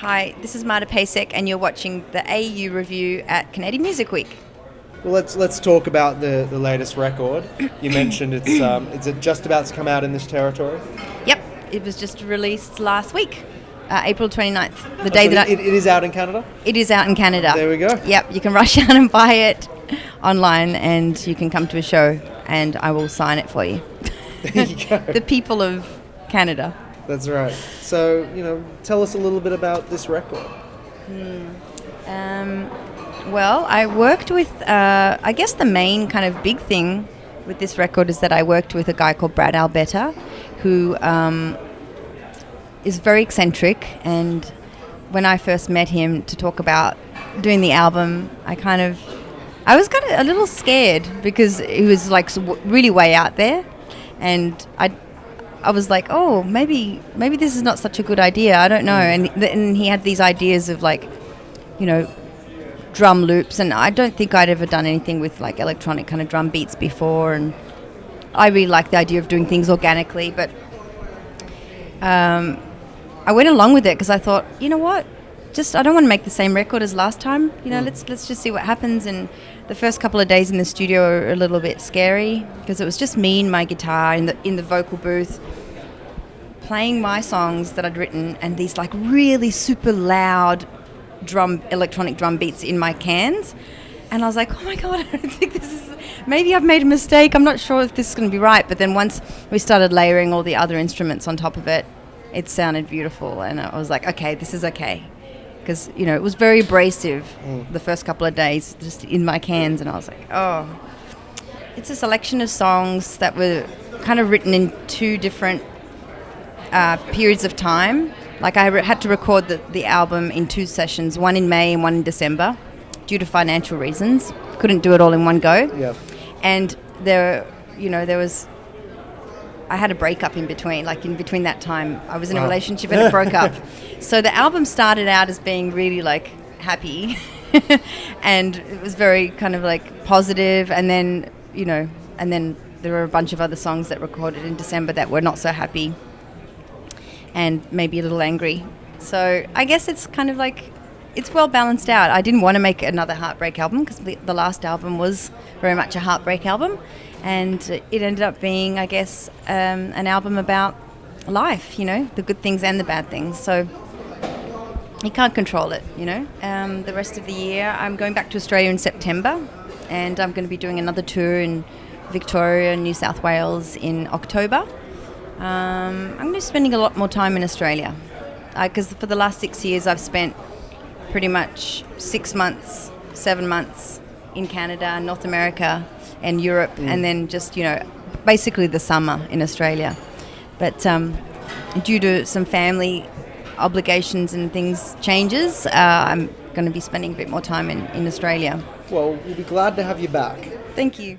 Hi, this is Marta Pacek, and you're watching the AU review at Canadian Music Week. Well, let's talk about the latest record. You mentioned it's just about to come out in this territory. Yep, it was just released last week, April 29th. The day it is out in Canada? It is out in Canada. There we go. Yep, you can rush out and buy it online, and you can come to a show, and I will sign it for you. There you go. The people of Canada. That's right. So, tell us a little bit about this record. Well, I worked with, I guess the main kind of big thing with this record is that I worked with a guy called Brad Alberta, who is very eccentric, and when I first met him to talk about doing the album, I was kind of a little scared because he was like really way out there, and I was like, oh, maybe this is not such a good idea. I don't know. And he had these ideas of drum loops, and I don't think I'd ever done anything with like electronic kind of drum beats before. And I really like the idea of doing things organically, but I went along with it because I thought, you know what? I don't want to make the same record as last time. Let's just see what happens. And the first couple of days in the studio are a little bit scary because it was just me and my guitar in the vocal booth playing my songs that I'd written, and these like really super loud electronic drum beats in my cans. And I was like, oh my God, I don't think maybe I've made a mistake. I'm not sure if this is going to be right. But then once we started layering all the other instruments on top of it, it sounded beautiful. And I was like, okay, this is okay. Because, it was very abrasive the first couple of days just in my cans. And I was like, oh. It's a selection of songs that were kind of written in two different periods of time. Like I had to record the album in two sessions, one in May and one in December, due to financial reasons. Couldn't do it all in one go. Yeah. And I had a breakup in between. Like in between that time, I was in a relationship and it broke up. So the album started out as being really like happy, and it was very kind of like positive. And then there were a bunch of other songs that recorded in December that were not so happy, and maybe a little angry. So I guess it's kind of like it's well balanced out. I didn't want to make another heartbreak album because the last album was very much a heartbreak album. And it ended up being, I guess, an album about life, the good things and the bad things. So you can't control it, The rest of the year, I'm going back to Australia in September, and I'm going to be doing another tour in Victoria and New South Wales in October. I'm going to be spending a lot more time in Australia because for the last 6 years I've spent pretty much 6 months, 7 months in Canada, North America, and Europe, and then just, basically the summer in Australia. But due to some family obligations and changes, I'm going to be spending a bit more time in Australia. Well, we'll be glad to have you back. Thank you.